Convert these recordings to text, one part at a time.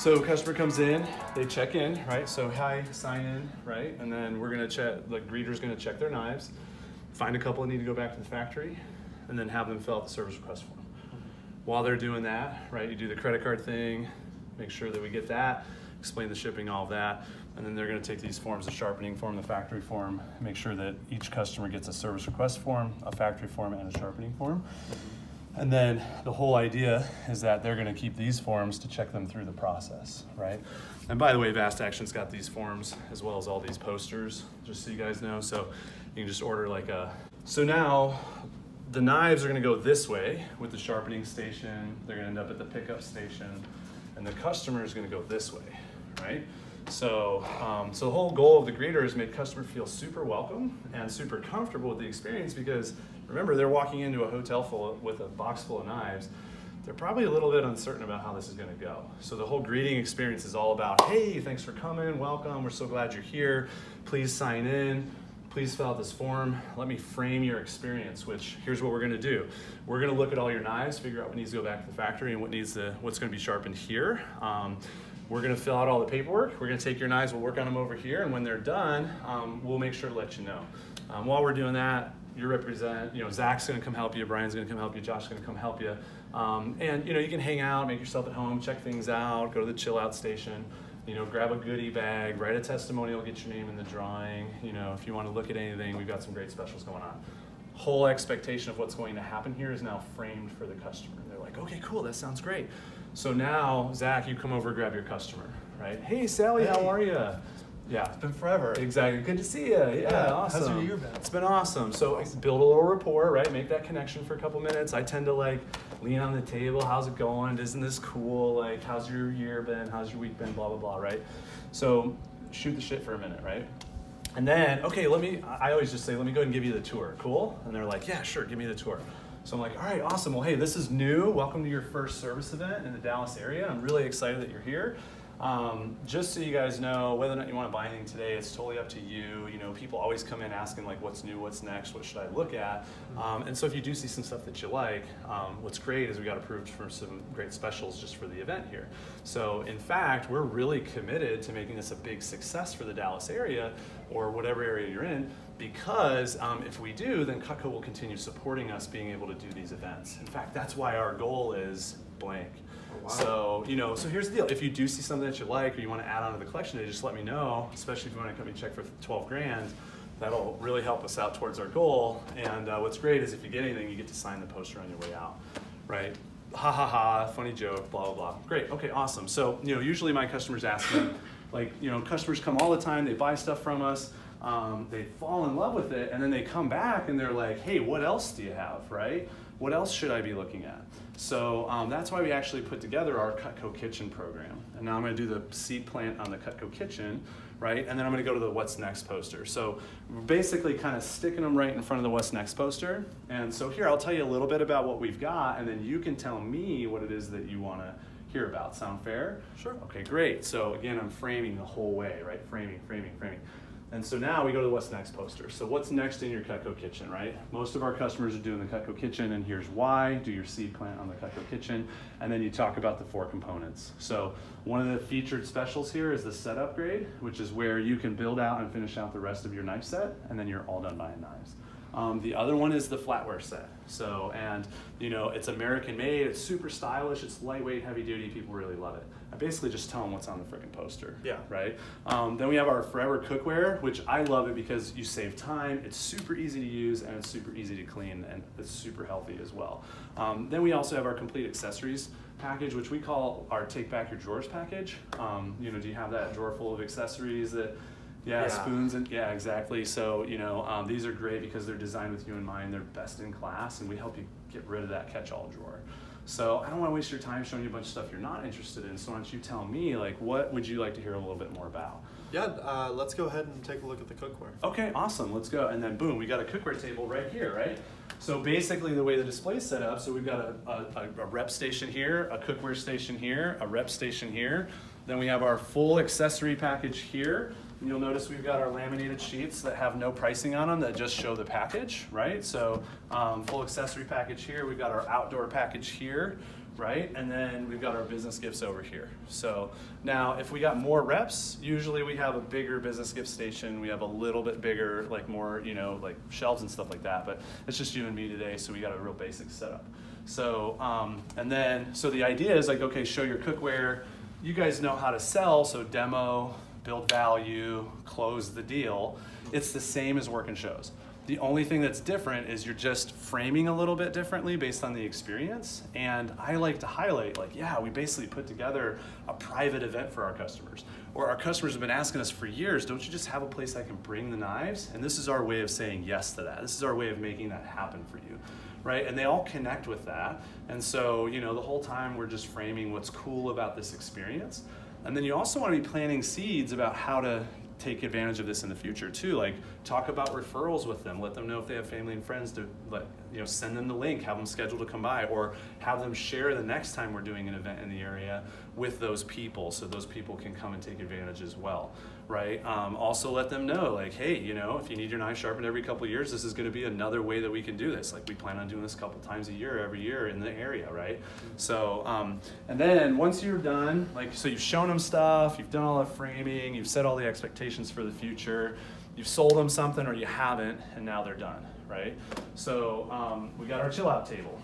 So customer comes in, they check in, right? So hi, sign in, right? And then we're gonna check, the greeter's gonna check their knives, find a couple that need to go back to the factory, and then have them fill out the service request form. While they're doing that, right, you do the credit card thing, make sure that we get that, explain the shipping, all of that, and then they're gonna take these forms, the sharpening form, the factory form, make sure that each customer gets a service request form, a factory form, and a sharpening form. And then the whole idea is that they're gonna keep these forms to check them through the process, right? And by the way, Vast Action's got these forms as well as all these posters, just so you guys know. So you can just order like a, so now the knives are gonna go this way with the sharpening station, they're gonna end up at the pickup station, and the customer is gonna go this way, right? So, so the whole goal of the greeter is make customer feel super welcome and super comfortable with the experience, because remember, they're walking into a hotel with a box full of knives. They're probably a little bit uncertain about how this is gonna go. So the whole greeting experience is all about, hey, thanks for coming, welcome, we're so glad you're here. Please sign in, please fill out this form. Let me frame your experience, which here's what we're gonna do. We're gonna look at all your knives, figure out what needs to go back to the factory and what's gonna be sharpened here. We're gonna fill out all the paperwork. We're gonna take your knives, we'll work on them over here, and when they're done, we'll make sure to let you know. While we're doing that, Zach's gonna come help you, Brian's gonna come help you, Josh's gonna come help you. And you can hang out, make yourself at home, check things out, go to the chill out station, grab a goodie bag, write a testimonial, get your name in the drawing. If you wanna look at anything, we've got some great specials going on. Whole expectation of what's going to happen here is now framed for the customer. They're like, okay, cool, that sounds great. So now, Zach, you come over, grab your customer, right? Hey, Sally, how are you? Yeah. It's been forever. Exactly. Good to see you. Yeah, awesome. How's your year been? It's been awesome. So build a little rapport, right? Make that connection for a couple minutes. I tend to lean on the table. How's it going? Isn't this cool? Like, how's your year been? How's your week been? Blah, blah, blah, right? So shoot the shit for a minute, right? And then, okay, I always just say, let me go ahead and give you the tour. Cool? And they're like, yeah, sure, give me the tour. So I'm like, all right, awesome. Well, hey, this is new. Welcome to your first service event in the Dallas area. I'm really excited that you're here. Just so you guys know, whether or not you want to buy anything today, it's totally up to you. People always come in asking like, what's new, what's next, what should I look at? And so if you do see some stuff that you like, what's great is we got approved for some great specials just for the event here. So in fact, we're really committed to making this a big success for the Dallas area or whatever area you're in, because if we do, then Cutco will continue supporting us being able to do these events. In fact, that's why our goal is blank. Wow. So, so here's the deal. If you do see something that you like or you want to add on to the collection today, just let me know, especially if you want to come and check for 12 grand. That'll really help us out towards our goal. And what's great is if you get anything, you get to sign the poster on your way out, right? Ha ha ha, funny joke, blah, blah, blah. Great, okay, awesome. So, usually my customers ask me, customers come all the time, they buy stuff from us, they fall in love with it, and then they come back and they're like, hey, what else do you have, right? What else should I be looking at? So that's why we actually put together our Cutco Kitchen program. And now I'm gonna do the seed plant on the Cutco Kitchen, right? And then I'm gonna go to the What's Next poster. So we're basically kind of sticking them right in front of the What's Next poster. And so here, I'll tell you a little bit about what we've got, and then you can tell me what it is that you wanna hear about. Sound fair? Sure. Okay, great. So again, I'm framing the whole way, right? Framing. And so now we go to the What's Next poster. So what's next in your Cutco Kitchen, right? Most of our customers are doing the Cutco Kitchen, and here's why. Do your seed plant on the Cutco Kitchen, and then you talk about the 4 components. So one of the featured specials here is the set upgrade, which is where you can build out and finish out the rest of your knife set, and then you're all done buying knives. The other one is the flatware set. So, and it's American made, it's super stylish, it's lightweight, heavy duty, people really love it. I basically just tell them what's on the freaking poster. Yeah. Right? Then we have our forever cookware, which I love it because you save time, it's super easy to use, and it's super easy to clean, and it's super healthy as well. Then we also have our complete accessories package, which we call our Take Back Your Drawers package. Do you have that drawer full of accessories that, yeah, spoons, and yeah, exactly. So, these are great because they're designed with you in mind. They're best in class, and we help you get rid of that catch-all drawer. So I don't want to waste your time showing you a bunch of stuff you're not interested in. So why don't you tell me, what would you like to hear a little bit more about? Yeah, let's go ahead and take a look at the cookware. Okay, awesome. Let's go. And then boom, we got a cookware table right here, right? So basically the way the display is set up, so we've got a rep station here, a cookware station here, a rep station here. Then we have our full accessory package here. And you'll notice we've got our laminated sheets that have no pricing on them that just show the package, right? So full accessory package here. We've got our outdoor package here. right? And then we've got our business gifts over here. So now if we got more reps, usually we have a bigger business gift station. We have a little bit bigger, like more, you know, like shelves and stuff like that, but it's just you and me today, so we got a real basic setup. So, so the idea is like, okay, show your cookware. You guys know how to sell, so demo, build value, close the deal. It's the same as working shows. The only thing that's different is you're just framing a little bit differently based on the experience. And I like to highlight, like, yeah, we basically put together a private event for our customers. Or our customers have been asking us for years, don't you just have a place I can bring the knives? And this is our way of saying yes to that. This is our way of making that happen for you, right? And they all connect with that. And so, you know, the whole time we're just framing what's cool about this experience. And then you also want to be planting seeds about how to take advantage of this in the future too. Like, talk about referrals with them. Let them know if they have family and friends to send them the link, have them scheduled to come by, or have them share the next time we're doing an event in the area with those people, so those people can come and take advantage as well, right? Also let them know, like, hey, you know, if you need your knife sharpened every couple of years, this is going to be another way that we can do this. Like, we plan on doing this a couple times a year, every year in the area, right? So, and then once you're done, like, so you've shown them stuff, you've done all the framing, you've set all the expectations for the future, you've sold them something or you haven't, and now they're done, right? So we got our chill out table.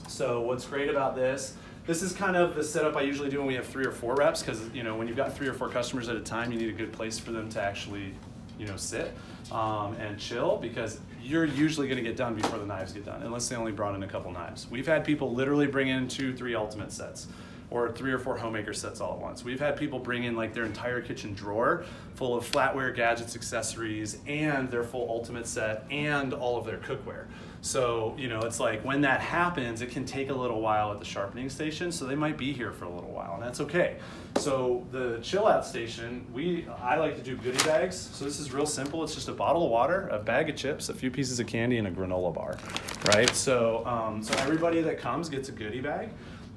So what's great about this is kind of the setup I usually do when we have 3 or 4 reps, because, you know, when you've got 3 or 4 customers at a time, you need a good place for them to actually, you know, sit and chill, because you're usually going to get done before the knives get done, unless they only brought in a couple knives. We've had people literally bring in 2, 3 ultimate sets, or 3 or 4 homemaker sets all at once. We've had people bring in like their entire kitchen drawer full of flatware, gadgets, accessories, and their full ultimate set, and all of their cookware. So, you know, it's like when that happens, it can take a little while at the sharpening station, so they might be here for a little while, and that's okay. So the chill out station, I like to do goodie bags. So this is real simple. It's just a bottle of water, a bag of chips, a few pieces of candy, and a granola bar, right? So, so everybody that comes gets a goodie bag.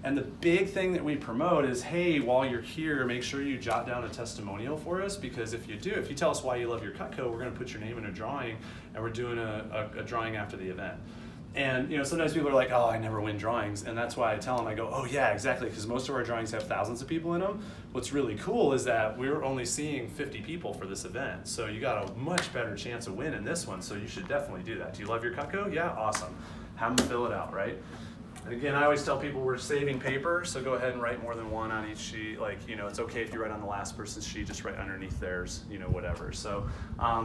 And the big thing that we promote is, hey, while you're here, make sure you jot down a testimonial for us, because if you tell us why you love your Cutco, we're going to put your name in a drawing, and we're doing a drawing after the event. And, you know, sometimes people are like, oh, I never win drawings. And that's why I tell them, I go, oh yeah, exactly, because most of our drawings have thousands of people in them. What's really cool is that we're only seeing 50 people for this event. So you got a much better chance of winning this one. So you should definitely do that. Do you love your Cutco? Yeah, awesome. Have them fill it out, right? And again, I always tell people we're saving paper, so go ahead and write more than one on each sheet. Like, you know, it's okay if you write on the last person's sheet, just write underneath theirs, you know, whatever. So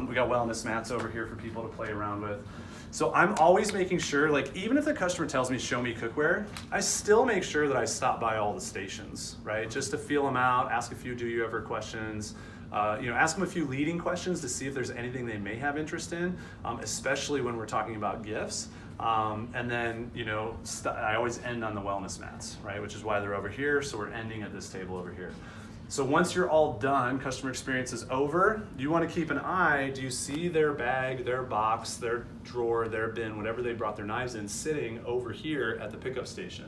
we got wellness mats over here for people to play around with. So I'm always making sure, like, even if the customer tells me, show me cookware, I still make sure that I stop by all the stations, right? Just to feel them out, ask a few do you ever questions. You know, ask them a few leading questions to see if there's anything they may have interest in, especially when we're talking about gifts. And then, you know, I always end on the wellness mats, right? Which is why they're over here. So we're ending at this table over here. So once you're all done, customer experience is over, you want to keep an eye. Do you see their bag, their box, their drawer, their bin, whatever they brought their knives in, sitting over here at the pickup station?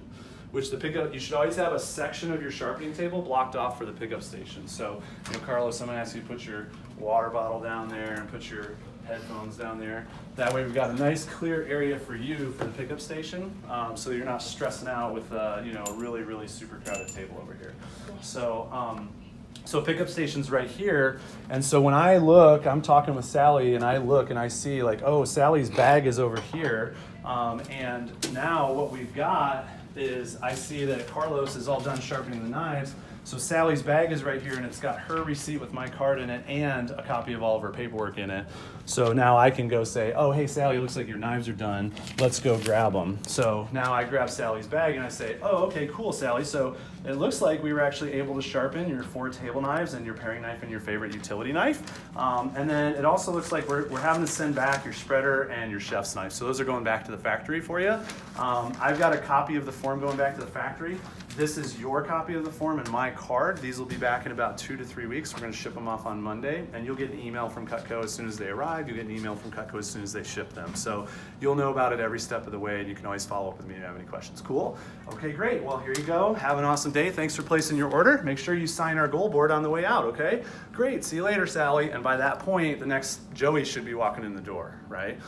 Which you should always have a section of your sharpening table blocked off for the pickup station. So, you know, Carlos, I'm gonna ask you to put your water bottle down there and put your headphones down there. That way we've got a nice clear area for you for the pickup station, so you're not stressing out with you know, a really, really super crowded table over here. So pickup station's right here, and so when I look, I'm talking with Sally, and I look and I see like, oh, Sally's bag is over here, and now what we've got is I see that Carlos is all done sharpening the knives. So Sally's bag is right here, and it's got her receipt with my card in it and a copy of all of her paperwork in it. So now I can go say, oh, hey, Sally, looks like your knives are done. Let's go grab them. So now I grab Sally's bag and I say, oh, okay, cool, Sally. So it looks like we were actually able to sharpen your 4 table knives and your paring knife and your favorite utility knife. And then it also looks like we're having to send back your spreader and your chef's knife. So those are going back to the factory for you. I've got a copy of the form going back to the factory. this is your copy of the form and my card. These will be back in about 2 to 3 weeks. We're going to ship them off on Monday, and you'll get an email from Cutco as soon as they arrive. You'll get an email from Cutco as soon as they ship them. So you'll know about it every step of the way, and you can always follow up with me if you have any questions. Cool? Okay, great. Well, here you go. Have an awesome day. Thanks for placing your order. Make sure you sign our goal board on the way out, okay? Great. See you later, Sally. And by that point, the next Joey should be walking in the door, right?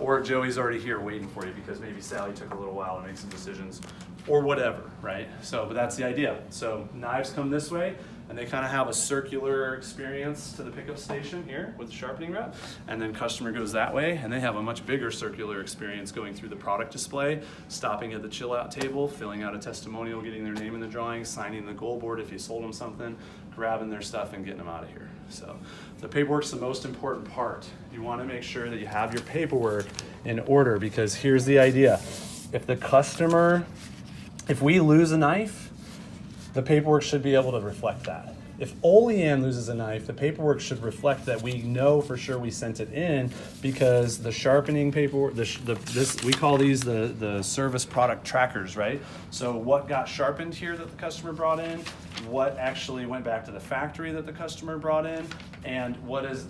Or Joey's already here waiting for you because maybe Sally took a little while to make some decisions or whatever, right? So, but that's the idea. So knives come this way, and they kind of have a circular experience to the pickup station here with the sharpening rep, and then customer goes that way, and they have a much bigger circular experience going through the product display, stopping at the chill out table, filling out a testimonial, getting their name in the drawing, signing the goal board if you sold them something, grabbing their stuff and getting them out of here. So the paperwork's the most important part. You want to make sure that you have your paperwork in order, because here's the idea. If we lose a knife, the paperwork should be able to reflect that. If Olean loses a knife, the paperwork should reflect that we know for sure we sent it in, because the sharpening paperwork, we call these the service product trackers, right? So what got sharpened here that the customer brought in, what actually went back to the factory that the customer brought in, and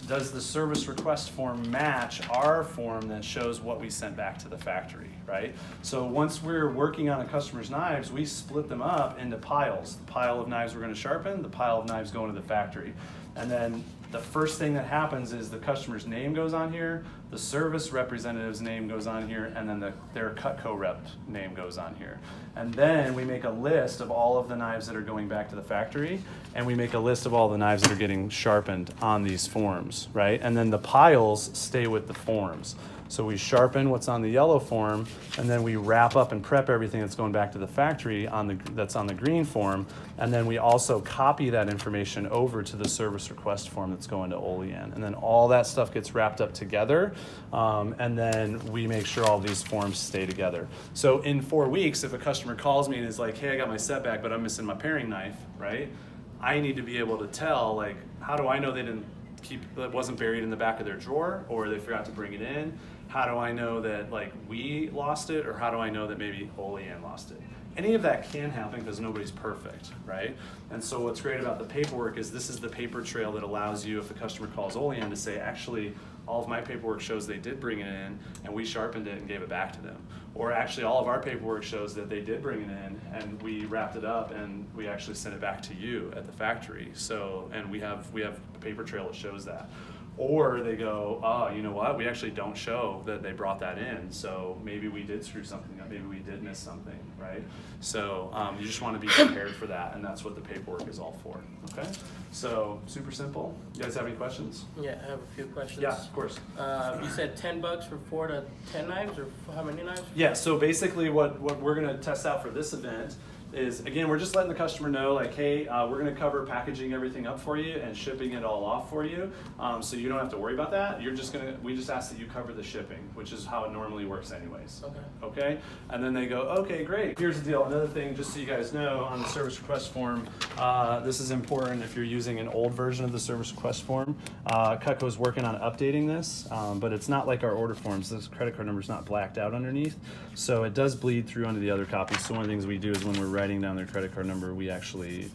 does the service request form match our form that shows what we sent back to the factory, right? So once we're working on a customer's knives, we split them up into piles. The pile of knives we're going to sharpen, the pile of knives going to the factory. And then the first thing that happens is the customer's name goes on here, the service representative's name goes on here, and then their Cutco rep name goes on here. And then we make a list of all of the knives that are going back to the factory, and we make a list of all the knives that are getting sharpened on these forms, right? And then the piles stay with the forms. So we sharpen what's on the yellow form, and then we wrap up and prep everything that's going back to the factory that's on the green form, and then we also copy that information over to the service request form that's going to Olean. And then all that stuff gets wrapped up together, and then we make sure all these forms stay together. So in 4 weeks, if a customer calls me and is like, hey, I got my setback, but I'm missing my paring knife, right? I need to be able to tell, like, how do I know that wasn't buried in the back of their drawer, or they forgot to bring it in? How do I know that like we lost it, or how do I know that maybe Olean lost it? Any of that can happen because nobody's perfect, right? And so what's great about the paperwork is this is the paper trail that allows you, if a customer calls Olean, to say, actually, all of my paperwork shows they did bring it in and we sharpened it and gave it back to them. Or actually all of our paperwork shows that they did bring it in and we wrapped it up and we actually sent it back to you at the factory. So, and we have a paper trail that shows that. Or they go, oh, you know what? We actually don't show that they brought that in. So maybe we did screw something up. Maybe we did miss something, right? So you just want to be prepared for that, and that's what the paperwork is all for. Okay? So super simple. You guys have any questions? Yeah, I have a few questions. Yeah, of course. You said $10 for 4 to 10 knives, or how many knives? Yeah. So basically, what we're going to test out for this event is, again, we're just letting the customer know, like, hey, we're going to cover packaging everything up for you and shipping it all off for you, so you don't have to worry about that. We just ask that you cover the shipping, which is how it normally works anyways. Okay? And then they go, okay, great. Here's the deal. Another thing, just so you guys know, on the service request form, this is important if you're using an old version of the service request form. Cutco's working on updating this, but it's not like our order forms. This credit card number is not blacked out underneath, so it does bleed through onto the other copies. So one of the things we do is when we're writing down their credit card number, we actually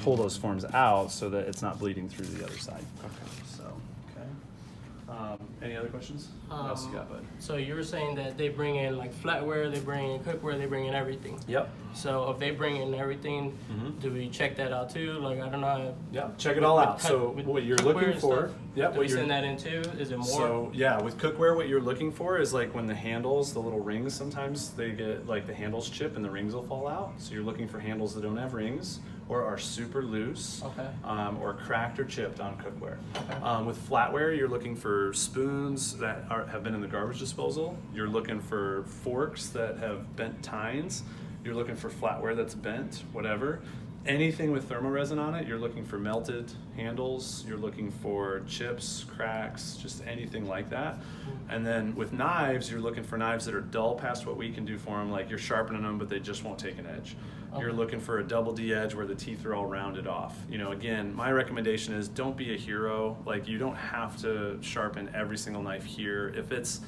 pull those forms out so that it's not bleeding through to the other side. Okay. So, okay. Any other questions? What else you got, bud? So you were saying that they bring in like flatware, they bring in cookware, they bring in everything. Yep. So if they bring in everything, do we check that out too? Like, I don't know. Yeah, check it all out. So what you're looking for, do we send that in too? Is it more? So yeah, with cookware, what you're looking for is like when the handles, the little rings, sometimes they get like the handles chip and the rings will fall out. So you're looking for handles that don't have rings or are super loose, or cracked or chipped on cookware. With flatware, you're looking for spoons that have been in the garbage disposal. You're looking for forks that have bent tines. You're looking for flatware that's bent, whatever. Anything with thermoresin on it, you're looking for melted handles, you're looking for chips, cracks, just anything like that. And then with knives, you're looking for knives that are dull past what we can do for them, like you're sharpening them, but they just won't take an edge. You're looking for a double D edge where the teeth are all rounded off. You know, again, my recommendation is don't be a hero. Like, you don't have to sharpen every single knife here if it's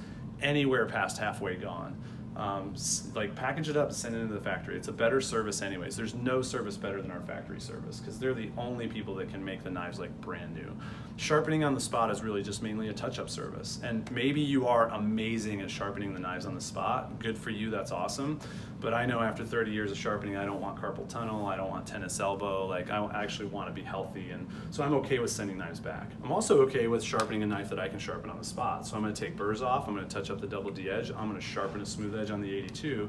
anywhere past halfway gone. Like package it up and send it into the factory. It's a better service anyways. There's no service better than our factory service because they're the only people that can make the knives like brand new. Sharpening on the spot is really just mainly a touch-up service. And maybe you are amazing at sharpening the knives on the spot. Good for you, that's awesome. But I know after 30 years of sharpening, I don't want carpal tunnel, I don't want tennis elbow, like I actually want to be healthy. And so I'm okay with sending knives back. I'm also okay with sharpening a knife that I can sharpen on the spot. So I'm going to take burrs off, I'm going to touch up the double D edge, I'm going to sharpen a smooth edge on the 82.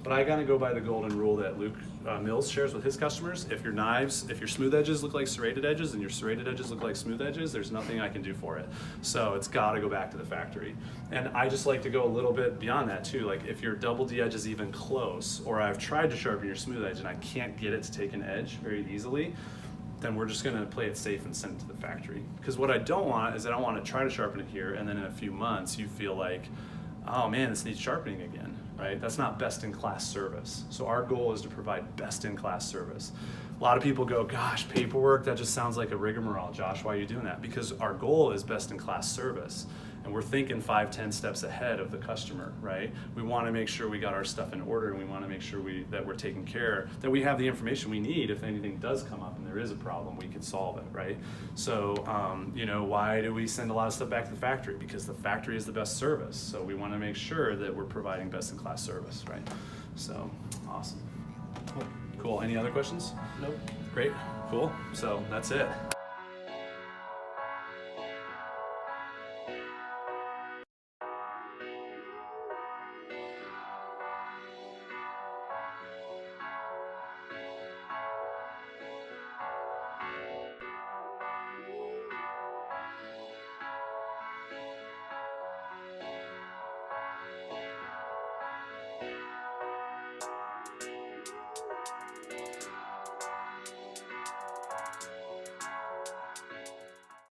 But I gotta go by the golden rule that Luke Mills shares with his customers. If your smooth edges look like serrated edges and your serrated edges look like smooth edges, there's nothing I can do for it. So it's gotta go back to the factory. And I just like to go a little bit beyond that too. Like if your double D edge is even close, or I've tried to sharpen your smooth edge and I can't get it to take an edge very easily, then we're just gonna play it safe and send it to the factory. Because what I don't want is I don't wanna try to sharpen it here and then in a few months you feel like, oh man, this needs sharpening again. Right? That's not best-in-class service. So our goal is to provide best-in-class service. A lot of people go, gosh, paperwork, that just sounds like a rigmarole. Josh, why are you doing that? Because our goal is best-in-class service. And we're thinking 5-10 steps ahead of the customer, right? We want to make sure we got our stuff in order and we want to make sure that we're taking care, that we have the information we need if anything does come up and there is a problem, we can solve it, right? So, why do we send a lot of stuff back to the factory? Because the factory is the best service. So we want to make sure that we're providing best-in-class service, right? So, awesome. Cool. Any other questions? Nope. Great. Cool. So that's it.